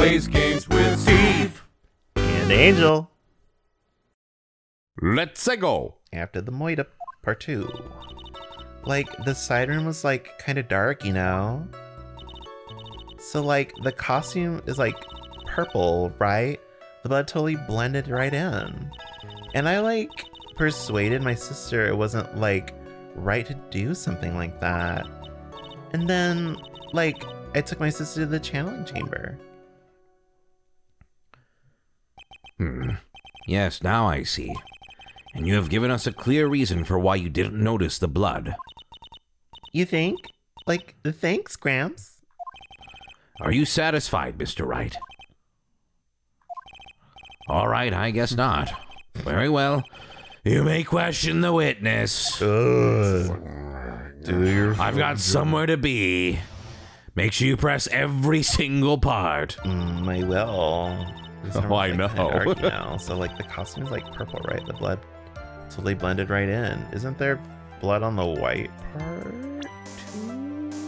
plays games with Steve and Angel. Let's go. After the Moita part 2. Like, the side room was like kind of dark, you know? So like the costume is like purple, right? The blood totally blended right in. And I like persuaded my sister it wasn't like right to do something like that. And then like I took my sister to the channeling chamber. Yes, now I see. And you have given us a clear reason for why you didn't notice the blood. You think? Like, thanks, Gramps. Are you satisfied, Mr. Wright? All right, I guess not. Very well. You may question the witness. I've got somewhere to be. Make sure you press every single part. I will. Oh, I know. Dark now. So like the costume is like purple, right? The blood totally blended right in. Isn't there blood on the white part too?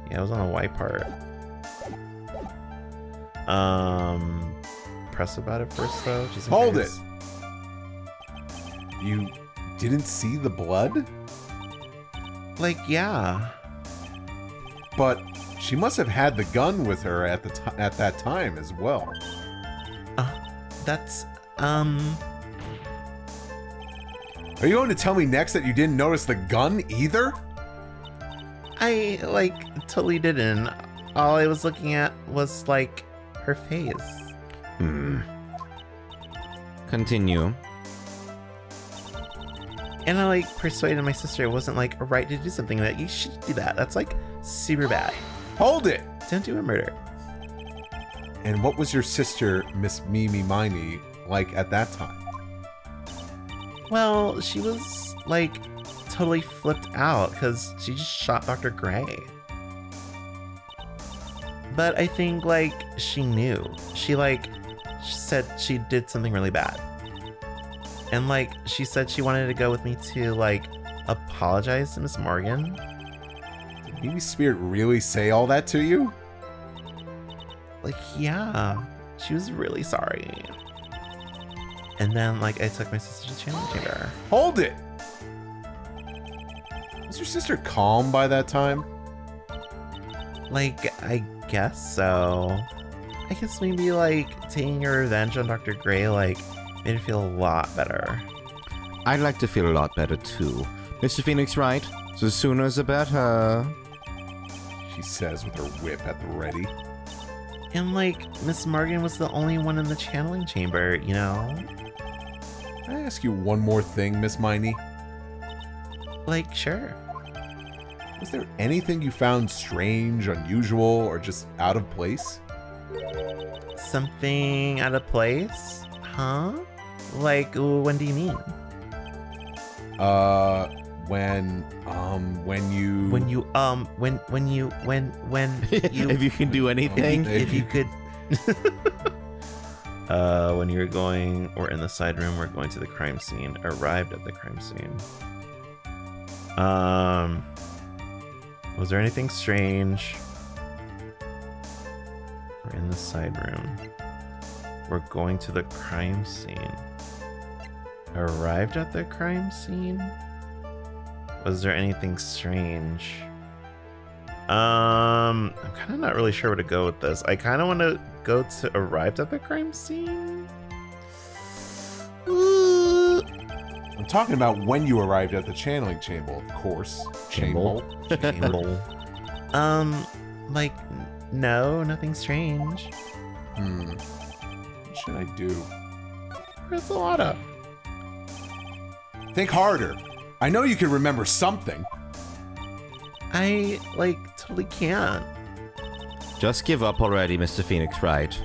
Yeah, it was on the white part. Press about it first though. Just in Hold case. it. You didn't see the blood? Like, yeah. But she must have had the gun with her at that time as well. That's Are you going to tell me next that you didn't notice the gun either? I like totally didn't. All I was looking at was like her face. Continue. And I like persuaded my sister it wasn't like right to do something that you should do that. That's like super bad. Hold it! Don't do a murder. And what was your sister, Miss Mimi Miney, like at that time? Well, she was like totally flipped out because she just shot Dr. Gray. But I think like she knew. She said she did something really bad. And like she said she wanted to go with me to like apologize to Miss Morgan. Did Mimi Spirit really say all that to you? Like, yeah, she was really sorry. And then like I took my sister to the channeling chamber. Hold it! Was your sister calm by that time? Like, I guess so. I guess maybe like taking your revenge on Dr. Gray like made her feel a lot better. I'd like to feel a lot better too. Mr. Phoenix Wright, the sooner the better. She says with her whip at the ready. And like Miss Morgan was the only one in the channeling chamber, you know? Can I ask you one more thing, Miss Miney? Like, sure. Was there anything you found strange, unusual, or just out of place? Something out of place? Huh? Like, when do you mean? When you... If you can do anything. If you could... when you were going, or in the side room, we're going to the crime scene. Arrived at the crime scene. Was there anything strange? We're in the side room. We're going to the crime scene. Arrived at the crime scene? Was there anything strange? I'm kind of not really sure where to go with this. I kind of want to go to arrived at the crime scene. I'm talking about when you arrived at the channeling chamber, of course. Chamber? Like, no, nothing strange. What should I do? Where's the water? Think harder. I know you can remember something. I, like, totally can't. Just give up already, Mr. Phoenix Wright.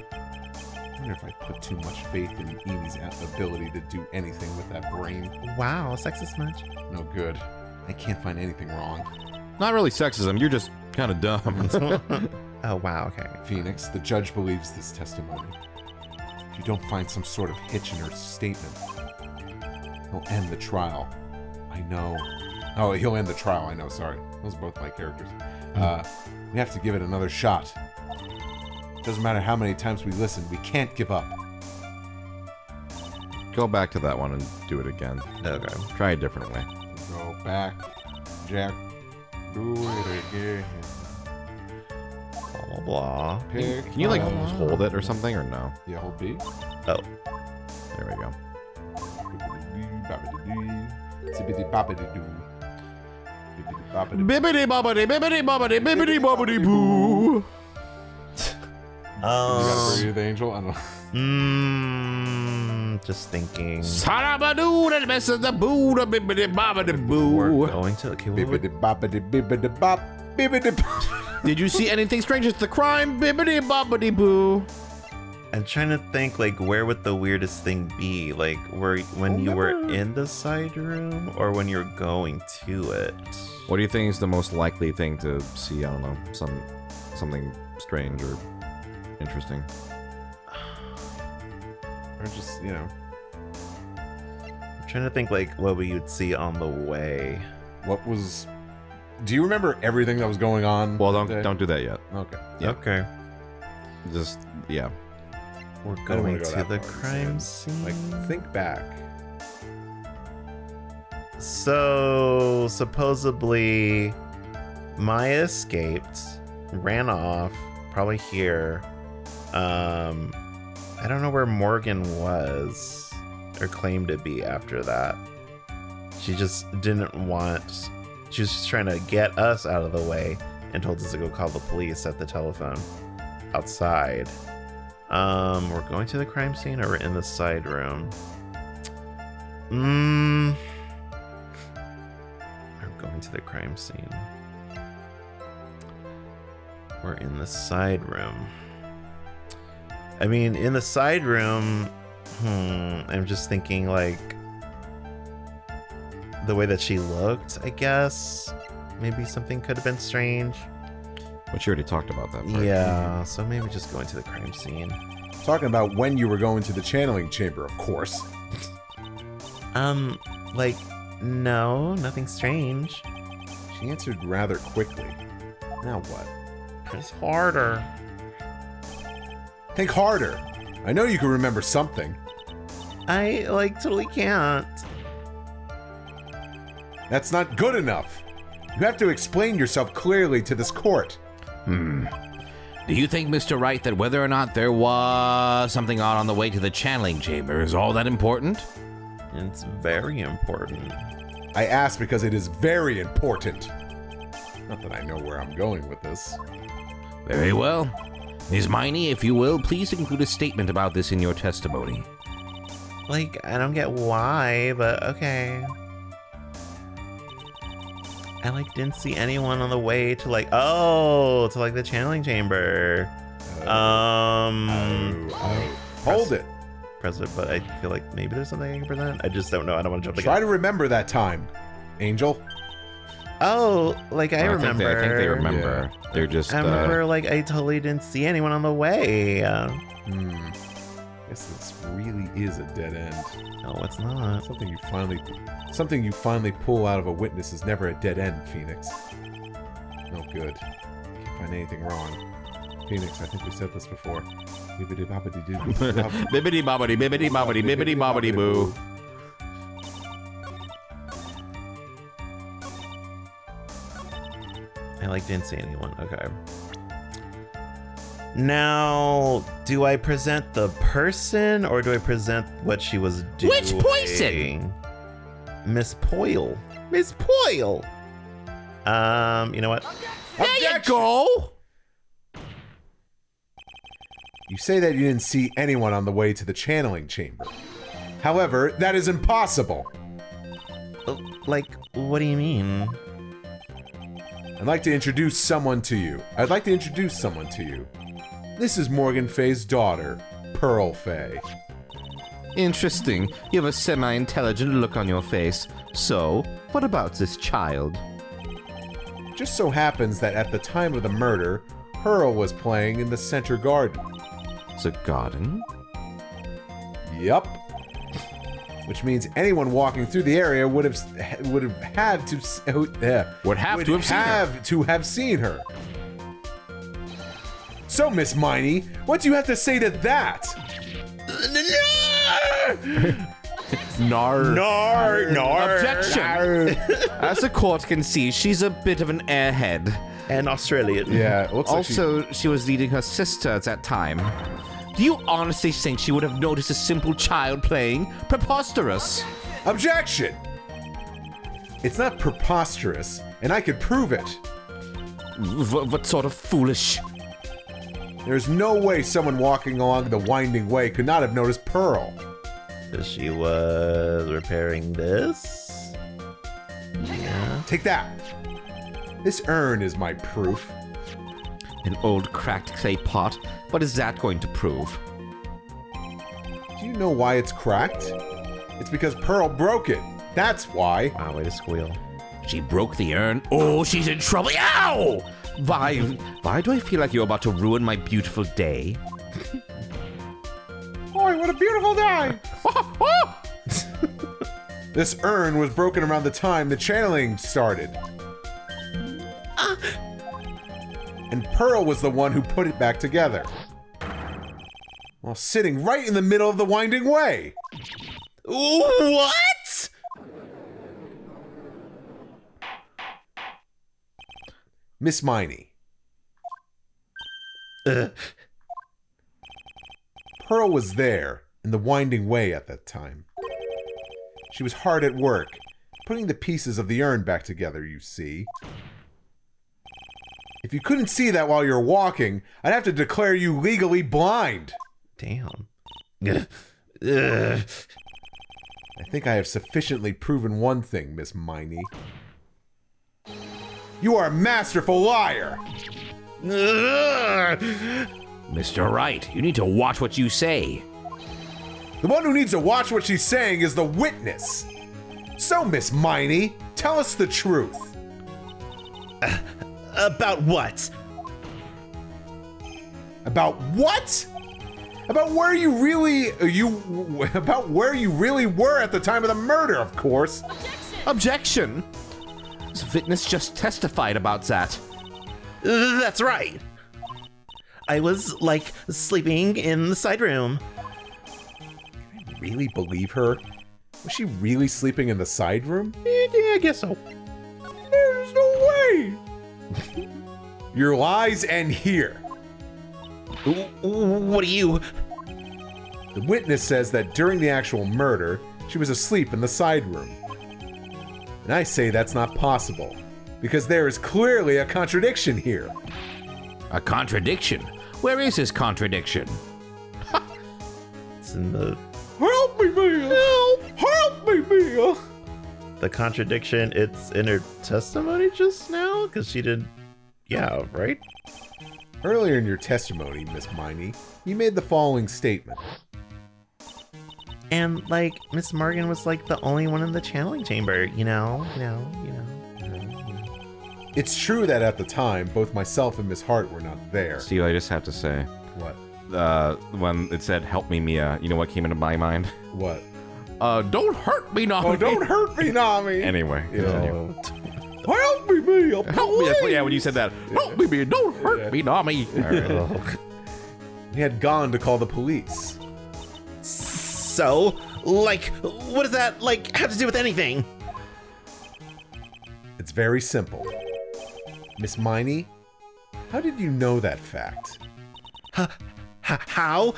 I wonder if I put too much faith in Amy's ability to do anything with that brain. Wow, sexist much? No good. I can't find anything wrong. Not really sexism, you're just kind of dumb. Oh, wow, okay. Phoenix, the judge believes this testimony. If you don't find some sort of hitch in her statement, he'll end the trial. I know. Oh, he'll end the trial. I know. Sorry, those are both my characters. We have to give it another shot. Doesn't matter how many times we listen, we can't give up. Go back to that one and do it again. Okay. Try a different way. Go back, Jack. Do it again. Blah, blah, blah. Pick. Can you like just hold it or something or no? Yeah, hold B. Oh. There we go. Zippity boppity doo. Bippity boppity. Bibbidi bobbidi bibbidi bobbidi bibbidi bobbidi boo. You gotta breathe, Angel. I don't know. Just thinking. Sarabadoo that messes the boo the bibbidi bobbidi We're boo. going to. Okay, what would, Bippity boppity bibbity bop. Bibbity bop. Did you see anything strange at the crime? Bibbidi bobbidi boo. I'm trying to think, like, where would the weirdest thing be? Like, when you were in the side room or when you're going to it? What do you think is the most likely thing to see? I don't know, something strange or interesting. Or just, you know. I'm trying to think, like, what you'd see on the way. What was... Do you remember everything that was going on? Well, that day? don't do that yet. Okay. Yeah. Okay. Just yeah. We're I don't wanna going go to that the far, crime so, scene. Like, think back. So, supposedly, Maya escaped, ran off, probably here. I don't know where Morgan was, or claimed to be after that. She just didn't want... She was just trying to get us out of the way and told us to go call the police at the telephone outside. We're going to the crime scene or we're in the side room? We're going to the crime scene. We're in the side room. I mean, in the side room, I'm just thinking, like, the way that she looked, I guess. Maybe something could have been strange. But you already talked about that part. Yeah, so maybe just going to the crime scene. Talking about when you were going to the channeling chamber, of course. Like, no, nothing strange. She answered rather quickly. Now what? It's harder. Think harder. I know you can remember something. I, like, totally can't. That's not good enough. You have to explain yourself clearly to this court. Do you think, Mr. Wright, that whether or not there was something on the way to the channeling chamber is all that important? It's very important. I ask because it is very important. Not that I know where I'm going with this. Very well. Ms. Piney, if you will, please include a statement about this in your testimony. Like, I don't get why, but okay. I, like, didn't see anyone on the way to, like, to, like, the channeling chamber. Hold it. Present, but I feel like maybe there's something I can present. I just don't know. I don't want to jump the Try gun. to remember that time, Angel. Oh, like, I remember. I think they remember. Yeah. They're just. I remember, like, I totally didn't see anyone on the way. Guess this really is a dead end. No, it's not. Something you finally pull out of a witness is never a dead end, Phoenix. No good. Can't find anything wrong. Phoenix, I think we said this before. Bibbidi bobbidi doo. Bibbidi bobbidi bibbidi bobbidi bibbidi bobbidi boo. I, like, didn't see anyone. Okay. Now, do I present the person or do I present what she was doing? Which poison? Miss Poyle. Miss Poyle. You know what? There you go! You say that you didn't see anyone on the way to the channeling chamber. However, that is impossible. Like, what do you mean? I'd like to introduce someone to you. This is Morgan Fay's daughter, Pearl Fay. Interesting. You have a semi-intelligent look on your face. So, what about this child? Just so happens that at the time of the murder, Pearl was playing in the center garden. The garden? Yup. which means anyone walking through the area would have had to have seen her. So, Miss Miney, what do you have to say to that? Nar. Objection! As the court can see, she's a bit of an airhead. And Australian. Yeah, it looks like Also, she was leading her sister at that time. Do you honestly think she would have noticed a simple child playing? Preposterous. Objection! It's not preposterous, and I could prove it. What sort of foolish? There's no way someone walking along the winding way could not have noticed Pearl. She was repairing this? Yeah. Take that. This urn is my proof. An old cracked clay pot? What is that going to prove? Do you know why it's cracked? It's because Pearl broke it. That's why. Wow, way to squeal. She broke the urn? Oh, she's in trouble. Ow! Why do I feel like you're about to ruin my beautiful day? Boy, what a beautiful day! This urn was broken around the time the channeling started. And Pearl was the one who put it back together. While sitting right in the middle of the winding way. What? Miss Miney. Pearl was there in the winding way at that time. She was hard at work, putting the pieces of the urn back together, you see. If you couldn't see that while you're walking, I'd have to declare you legally blind. Damn. I think I have sufficiently proven one thing, Miss Miney. You are a masterful liar! Mr. Wright, you need to watch what you say. The one who needs to watch what she's saying is the witness. So, Miss Miney, tell us the truth. About what? About what? About where you really were at the time of the murder, of course. Objection! This witness just testified about that. That's right. I was, like, sleeping in the side room. Really believe her? Was she really sleeping in the side room? Yeah, I guess so. There's no way! Your lies end here. What do you... The witness says that during the actual murder, she was asleep in the side room. And I say that's not possible, because there is clearly a contradiction here. A contradiction? Where is this contradiction? It's in the... Help me, Mia! Help me, Mia! The contradiction, it's in her testimony just now? Because she did... Yeah, right? Earlier in your testimony, Miss Miney, you made the following statement. And, like, Miss Morgan was, like, the only one in the channeling chamber, you know? It's true that at the time, both myself and Miss Hart were not there. Steve, I just have to say, What? when it said "Help me, Mia," you know what came into my mind? What? Don't hurt me, Nami! Oh, don't hurt me, Nami! Anyway, continue. Help me, Mia! Help me! That's, yeah, when you said that, help me, Mia! Don't hurt me, Nami! All right. He had gone to call the police. So, like, what does that, like, have to do with anything? It's very simple. Miss Miney, how did you know that fact? How?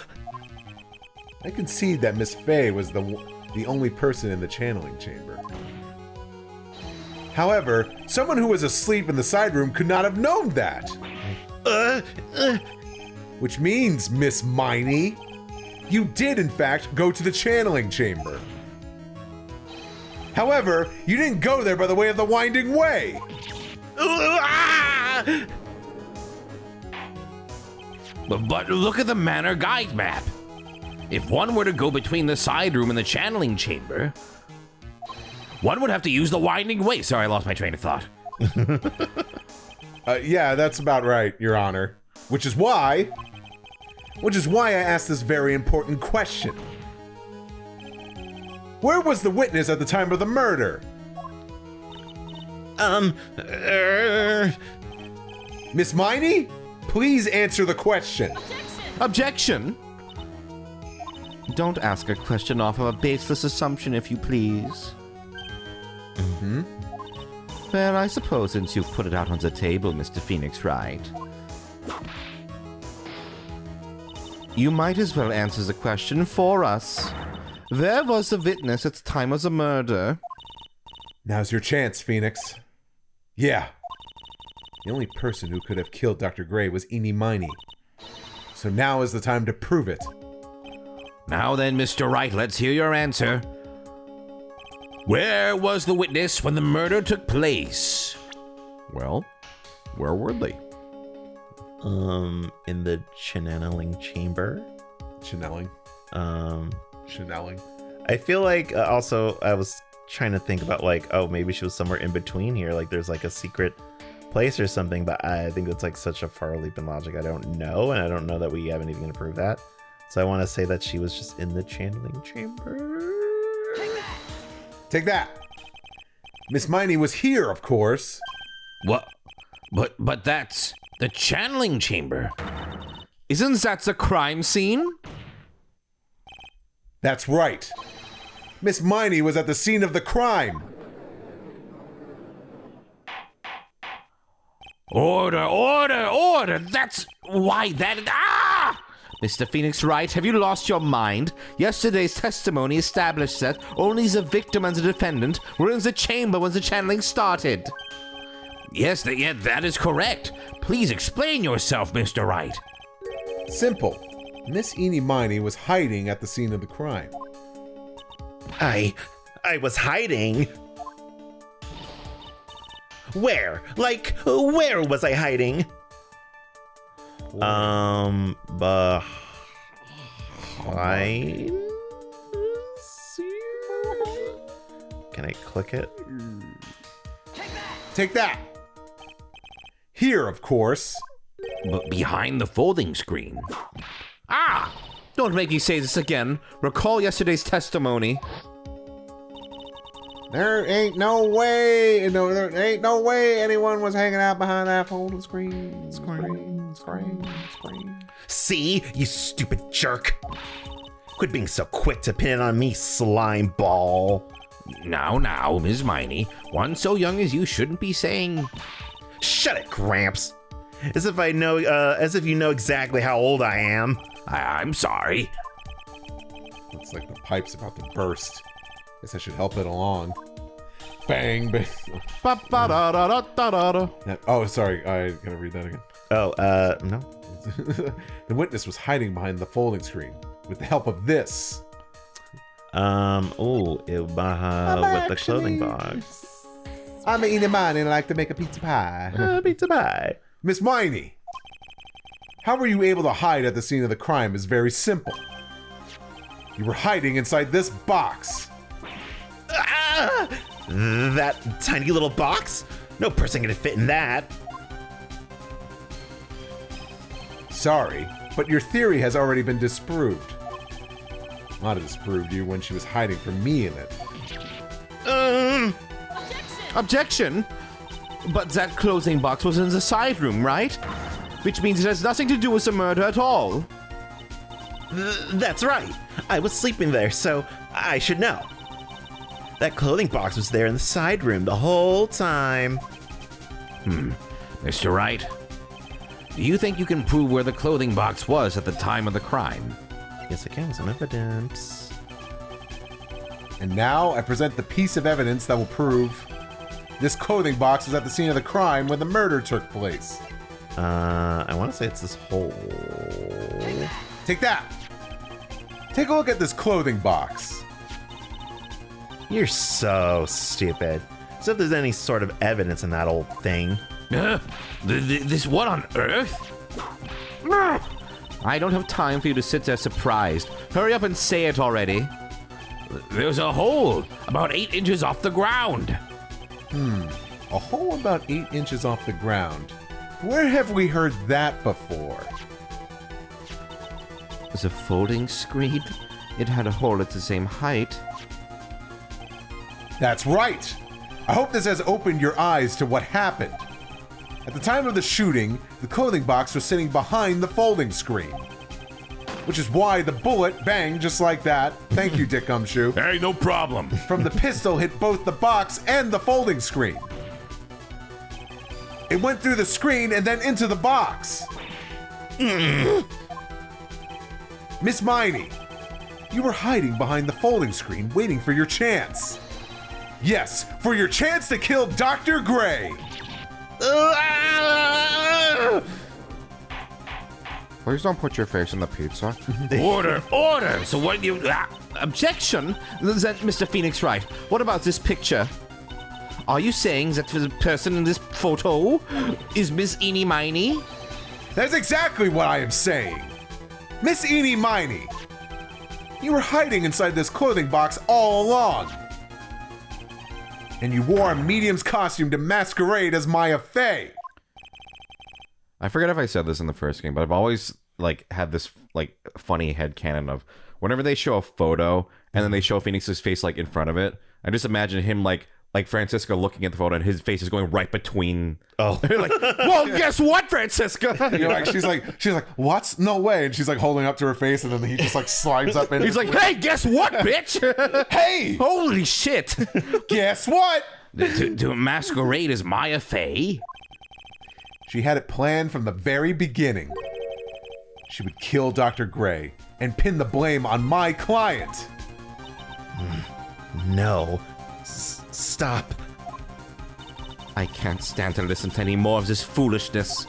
I concede that Miss Fey was the only person in the channeling chamber. However, someone who was asleep in the side room could not have known that. Which means, Miss Miney, you did in fact go to the channeling chamber. However, you didn't go there by the way of the winding way. But look at the manor guide map. If one were to go between the side room and the channeling chamber, one would have to use the winding way. Sorry, I lost my train of thought. Yeah, that's about right, Your Honor. Which is why I asked this very important question. Where was the witness at the time of the murder? Miss Miney? Please answer the question. Objection! Don't ask a question off of a baseless assumption, if you please. Mm-hmm. Well, I suppose since you've put it out on the table, Mr. Phoenix Wright, you might as well answer the question for us. Where was the witness at the time of the murder? Now's your chance, Phoenix. Yeah. The only person who could have killed Dr. Gray was Eeny Miney. So now is the time to prove it. Now then, Mr. Wright, let's hear your answer. Where was the witness when the murder took place? Well, where were they? In the channeling chamber. Channeling. Channeling. I feel like also I was trying to think about like, oh, maybe she was somewhere in between here. Like there's like a secret place or something, but I think that's like such a far leap in logic. I don't know, and I don't know that we haven't even gonna prove that. So I want to say that she was just in the channeling chamber. Take that. Miss Miney was here, of course. What? But that's the channeling chamber. Isn't that the crime scene? That's right. Miss Miney was at the scene of the crime. Order, order, order! That's why that... Ah! Mr. Phoenix Wright, have you lost your mind? Yesterday's testimony established that only the victim and the defendant were in the chamber when the channeling started. Yes, that is correct. Please explain yourself, Mr. Wright. Simple. Miss Eeny Miney was hiding at the scene of the crime. I was hiding. Where? Like, where was I hiding? Behind. Can I click it? Take that. Here, of course. But behind the folding screen. Ah! Don't make me say this again. Recall yesterday's testimony. There ain't no way. No, there ain't no way anyone was hanging out behind that folding screen. Screen. See, you stupid jerk. Quit being so quick to pin it on me, slime ball. Now, Ms. Miney. One so young as you shouldn't be saying... Shut it, Gramps. As if you know exactly how old I am. I'm sorry. Looks like the pipe's about to burst. Guess I should help it along. Bang, bang. Oh, sorry. I gotta read that again. Oh, no. The witness was hiding behind the folding screen with the help of this. With the clothing box. I'm Eeny Miney and I like to make a pizza pie. Pizza pie. Miss Miney, how were you able to hide at the scene of the crime is very simple. You were hiding inside this box. Ah! That tiny little box? No person can fit in that. Sorry, but your theory has already been disproved. Lana disproved you when she was hiding from me in it. Objection! But that clothing box was in the side room, right? Which means it has nothing to do with the murder at all. That's right. I was sleeping there, so I should know. That clothing box was there in the side room the whole time. Mr. Wright, do you think you can prove where the clothing box was at the time of the crime? Yes, I can. Some evidence. And now I present the piece of evidence that will prove this clothing box was at the scene of the crime when the murder took place. I want to say it's this hole. Take that. Take a look at this clothing box. You're so stupid. So if there's any sort of evidence in that old thing. This what on earth? I don't have time for you to sit there surprised. Hurry up and say it already. There's a hole about 8 inches off the ground. A hole about 8 inches off the ground. Where have we heard that before? The folding screen? It had a hole at the same height. That's right. I hope this has opened your eyes to what happened. At the time of the shooting, the clothing box was sitting behind the folding screen. Which is why the bullet banged just like that. Thank you, Dick Gumshoe. Hey, no problem. From the pistol hit both the box and the folding screen. It went through the screen and then into the box. Miss Miney, you were hiding behind the folding screen waiting for your chance. Yes, for your chance to kill Dr. Gray. Please don't put your face in the pizza. Order, order! So what do you... objection? Then, Mr. Phoenix Wright, what about this picture? Are you saying that the person in this photo is Miss Eenie Miney? That's exactly what I am saying. Miss Eenie Miney, you were hiding inside this clothing box all along. And you wore a medium's costume to masquerade as Maya Fey. I forget if I said this in the first game, but I've always like had this like funny headcanon of whenever they show a photo and then they show Phoenix's face like in front of it, I just imagine him like Francisco looking at the photo and his face is going right between. Oh, like, well, guess what, Francisco? You know, like she's like, what? No way! And she's like holding up to her face, and then he just like slides up and He's like, hey, guess what, bitch? hey, Holy shit! guess what? to masquerade as Maya Fey? She had it planned from the very beginning. She would kill Dr. Gray and pin the blame on my client. No. Stop. I can't stand to listen to any more of this foolishness.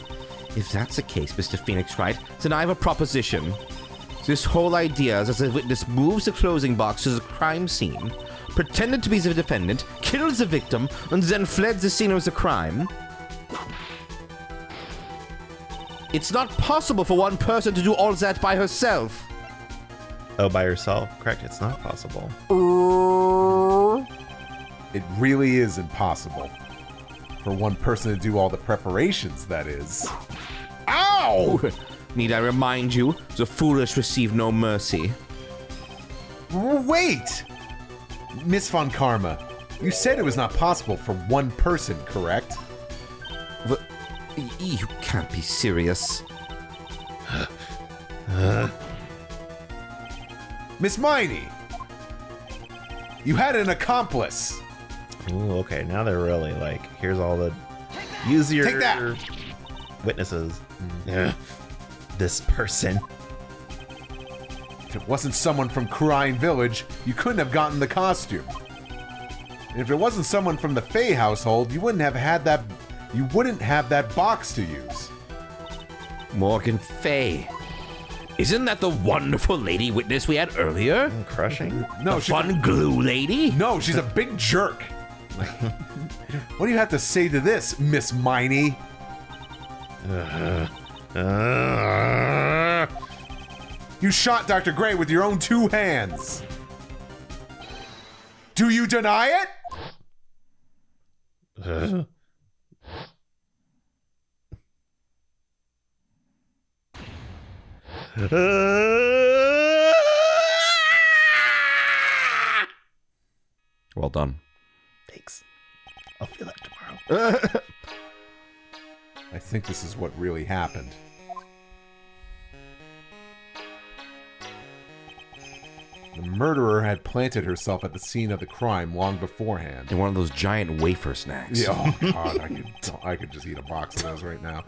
If that's the case, Mr. Phoenix Wright, then I have a proposition. This whole idea is as a witness moves the closing box to the crime scene, pretended to be the defendant, kills the victim, and then fled the scene of the crime. It's not possible for one person to do all that by herself. Oh, by yourself? Correct, it's not possible. It really is impossible. For one person to do all the preparations, that is. Ow! Need I remind you, the foolish receive no mercy. Wait! Miss Von Karma, you said it was not possible for one person, correct? But you can't be serious. Miss Miney, you had an accomplice. Ooh, okay, now they're really like, here's all the... Use your... Take that! Witnesses. This person. If it wasn't someone from Crime Village, you couldn't have gotten the costume. And if it wasn't someone from the Fey household, you wouldn't have had that... You wouldn't have that box to use. Morgan Fey. Isn't that the wonderful lady witness we had earlier? Crushing? No, The fun glue lady? No, she's a big jerk. What do you have to say to this, Miss Miney? You shot Dr. Gray with your own two hands. Do you deny it? Well done. Thanks. I'll feel that tomorrow. I think this is what really happened. The murderer had planted herself at the scene of the crime long beforehand. In one of those giant wafer snacks. Yeah, oh god, I could just eat a box of those right now.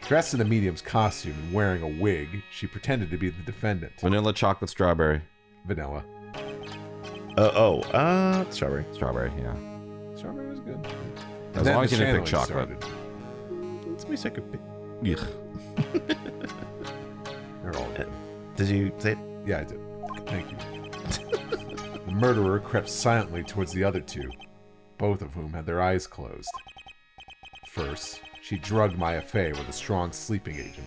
Dressed in a medium's costume and wearing a wig, she pretended to be the defendant. Vanilla, chocolate, strawberry. Vanilla. Strawberry. Strawberry, yeah. Strawberry was good. As long as you didn't pick chocolate. It's my second pick. Ugh. They're all good. Did you say it? Yeah, I did. Thank you. The murderer crept silently towards the other two, both of whom had their eyes closed. First, she drugged Maya Fey with a strong sleeping agent.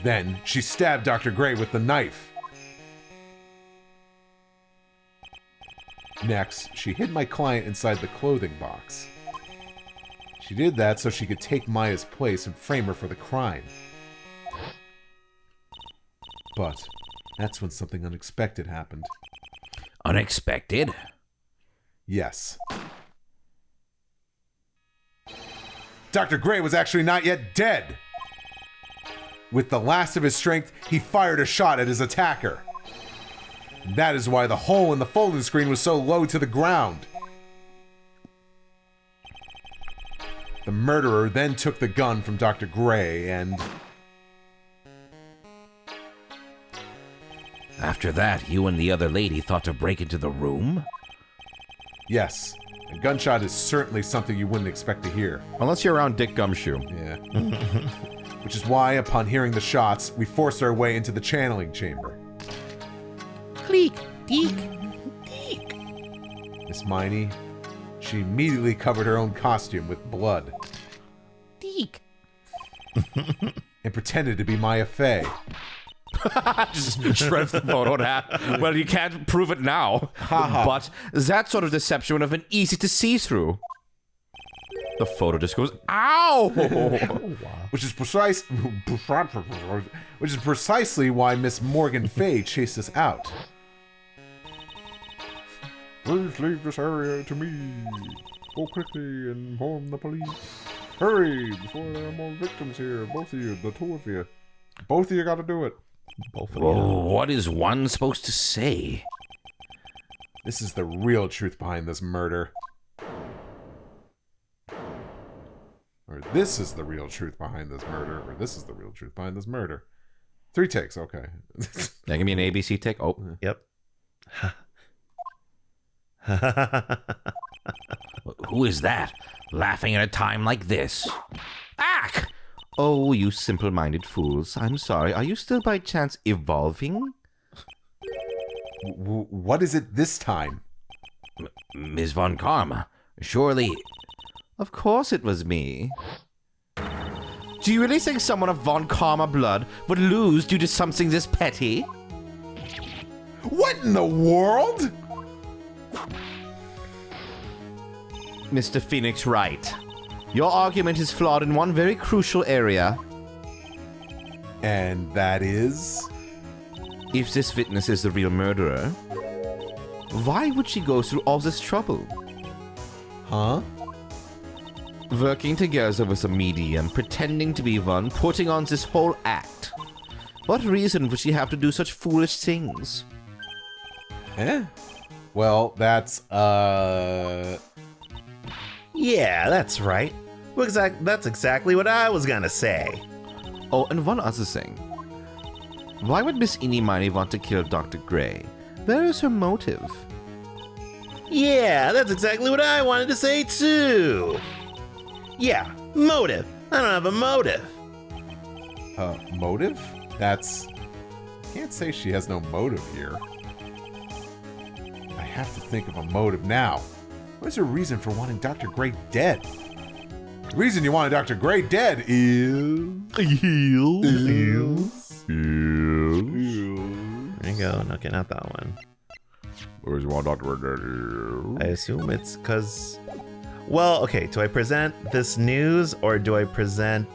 Then, she stabbed Dr. Gray with the knife. Next, she hid my client inside the clothing box. She did that so she could take Maya's place and frame her for the crime. But that's when something unexpected happened. Unexpected? Yes. Dr. Gray was actually not yet dead. With the last of his strength, he fired a shot at his attacker. That is why the hole in the folding screen was so low to the ground. The murderer then took the gun from Dr. Gray and... After that, you and the other lady thought to break into the room? Yes, a gunshot is certainly something you wouldn't expect to hear. Unless you're around Dick Gumshoe. Yeah. Which is why, upon hearing the shots, we forced our way into the channeling chamber. Cleek, deek, deek. Miss Miney, she immediately covered her own costume with blood. Deek. And pretended to be Maya Fey. Just shreds the photo in half. Well, you can't prove it now. But that sort of deception would have been easy to see through. The photo just goes, ow! Which is precisely why Miss Morgan Fey chased us out. Please leave this area to me. Go quickly and inform the police. Hurry, before there are more victims here. Both of you, the two of you. Both of you gotta do it. Both of Whoa, what is one supposed to say? This is the real truth behind this murder. Or this is the real truth behind this murder. Or this is the real truth behind this murder. 3 takes, okay. Yeah, give me an ABC tick. Oh. Yep. Who is that? Laughing at a time like this? Ack! Oh, you simple-minded fools. I'm sorry. Are you still by chance evolving? What is it this time? Ms. Von Karma, surely... Of course it was me. Do you really think someone of Von Karma blood would lose due to something this petty? What in the world? Mr. Phoenix Wright, your argument is flawed in one very crucial area. And that is? If this witness is the real murderer, why would she go through all this trouble? Huh? Working together with a medium, pretending to be one, putting on this whole act. What reason would she have to do such foolish things? Well, that's, Yeah, that's right. That's exactly what I was gonna say. Oh, and one other thing. Why would Miss Miney want to kill Dr. Gray? Where is her motive? Yeah, that's exactly what I wanted to say too. Yeah, motive. I don't have a motive. Motive? That's... Can't say she has no motive here. I have to think of a motive now. What is her reason for wanting Dr. Gray dead? The reason you wanted Dr. Gray dead is... There you go, knocking out that one. Where's you want Dr. Gray? I assume it's because... Well, okay, do I present this news or do I present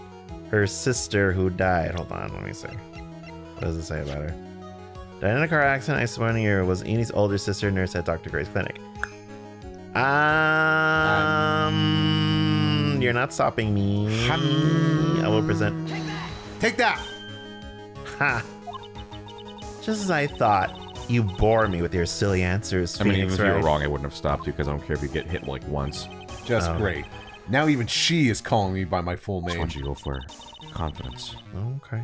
her sister who died? Hold on, let me see. What does it say about her? Died in a car accident, I swear on a year, was Enid's older sister, nurse at Dr. Gray's clinic. You're not stopping me. I will present. Take that! Ha! Just as I thought. You bore me with your silly answers, I mean, Phoenix, even if you were right? wrong, I wouldn't have stopped you because I don't care if you get hit like once. Just great. Now even she is calling me by my full Just name. want you to go for confidence. Okay.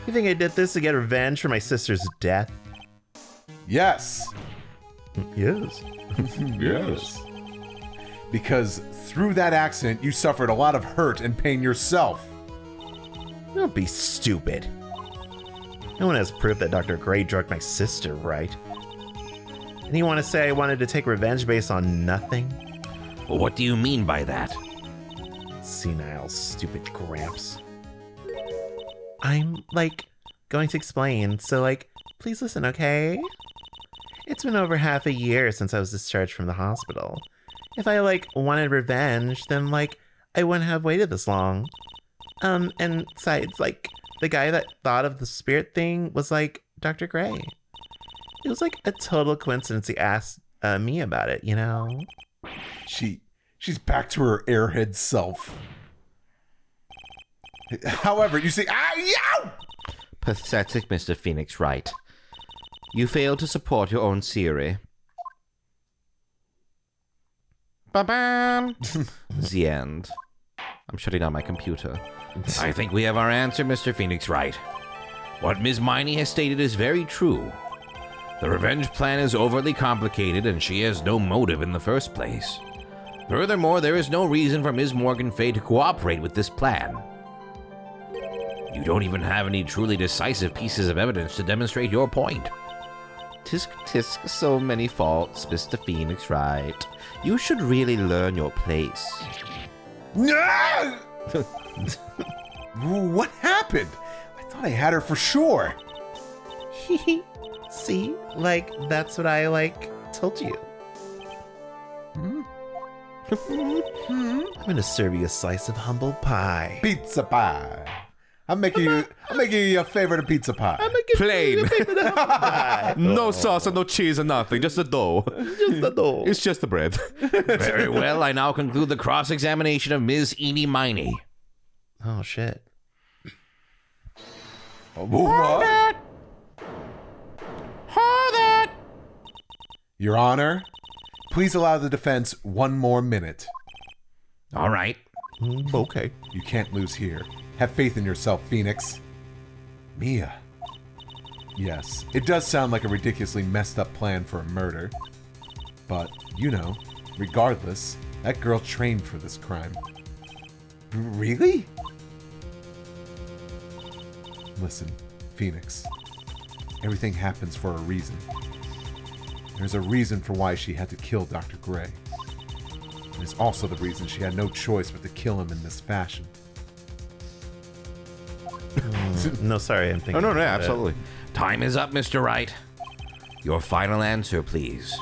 You think I did this to get revenge for my sister's death? Yes. Yes. Yes. Because through that accident, you suffered a lot of hurt and pain yourself. Don't be stupid. No one has proof that Dr. Gray drugged my sister, right? And you want to say I wanted to take revenge based on nothing? What do you mean by that? Senile, stupid Gramps. I'm, going to explain, so, please listen, okay? It's been over half a year since I was discharged from the hospital. If I, wanted revenge, then, I wouldn't have waited this long. And besides, the guy that thought of the spirit thing was, Dr. Gray. It was, a total coincidence he asked me about it, you know? She's back to her airhead self. However, you see, yow! Pathetic, Mr. Phoenix Wright. You failed to support your own theory. Ba-bam! The end. I'm shutting down my computer. I think we have our answer, Mr. Phoenix Wright. What Ms. Miney has stated is very true. The revenge plan is overly complicated, and she has no motive in the first place. Furthermore, there is no reason for Ms. Morgan Fay to cooperate with this plan. You don't even have any truly decisive pieces of evidence to demonstrate your point. Tisk tisk, so many faults, Mr. Phoenix Wright. You should really learn your place. No! What happened? I thought I had her for sure. See? Like, that's what I, told you. I'm gonna serve you a slice of humble pie. Pizza pie. I'm making you a favorite of pizza pie. Plain. No sauce and no cheese and nothing, just the dough. Just the dough. It's just the bread. Very well, I now conclude the cross-examination of Ms. Eenie Miney. Oh, shit. What? Your Honor, please allow the defense one more minute. All right. Okay. You can't lose here. Have faith in yourself, Phoenix. Mia. Yes, it does sound like a ridiculously messed up plan for a murder. But, regardless, that girl trained for this crime. Really? Listen, Phoenix. Everything happens for a reason. There's a reason for why she had to kill Dr. Gray. And it's also the reason she had no choice but to kill him in this fashion. No, sorry, I'm thinking. No, about it. absolutely. Time is up, Mr. Wright. Your final answer, please.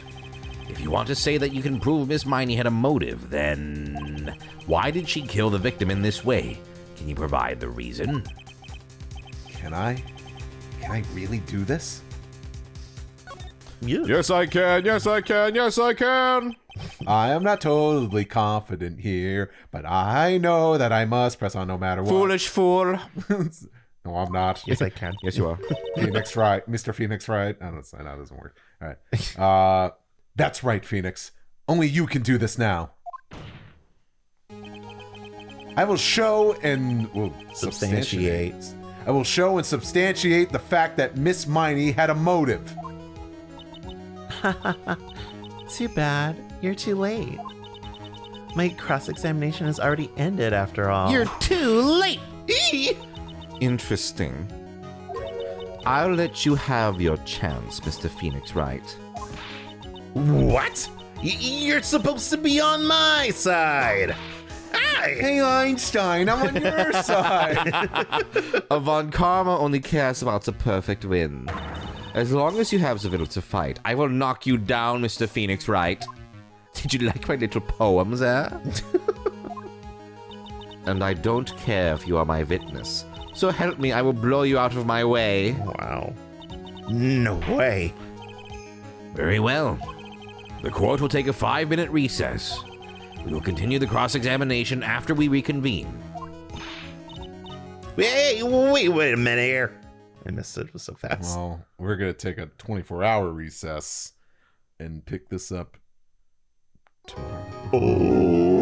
If you want to say that you can prove Miss Miney had a motive, then why did she kill the victim in this way? Can you provide the reason? Can I? Can I really do this? Yeah. Yes, I can. Yes, I can. Yes, I can. I am not totally confident here, but I know that I must press on no matter what. Foolish fool. No, I'm not. Yes, I can. Yes, you are. Phoenix Wright. Mr. Phoenix Wright. I don't say that doesn't work. All right. That's right, Phoenix. Only you can do this now. I will show and substantiate. I will show and substantiate the fact that Miss Miney had a motive. Too bad. You're too late. My cross-examination has already ended after all. You're too late. Interesting. I'll let you have your chance, Mr. Phoenix Wright. What? You're supposed to be on my side. Hey, Einstein, I'm on your side. Von Karma only cares about the perfect win. As long as you have the will to fight, I will knock you down, Mr. Phoenix Wright. Did you like my little poem there? And I don't care if you are my witness. So help me, I will blow you out of my way. Wow. No way. Very well. The court will take a 5-minute recess. We will continue the cross-examination after we reconvene. Hey, wait a minute here. I missed it. It was so fast. Well, we're going to take a 24-hour recess and pick this up tomorrow. Oh.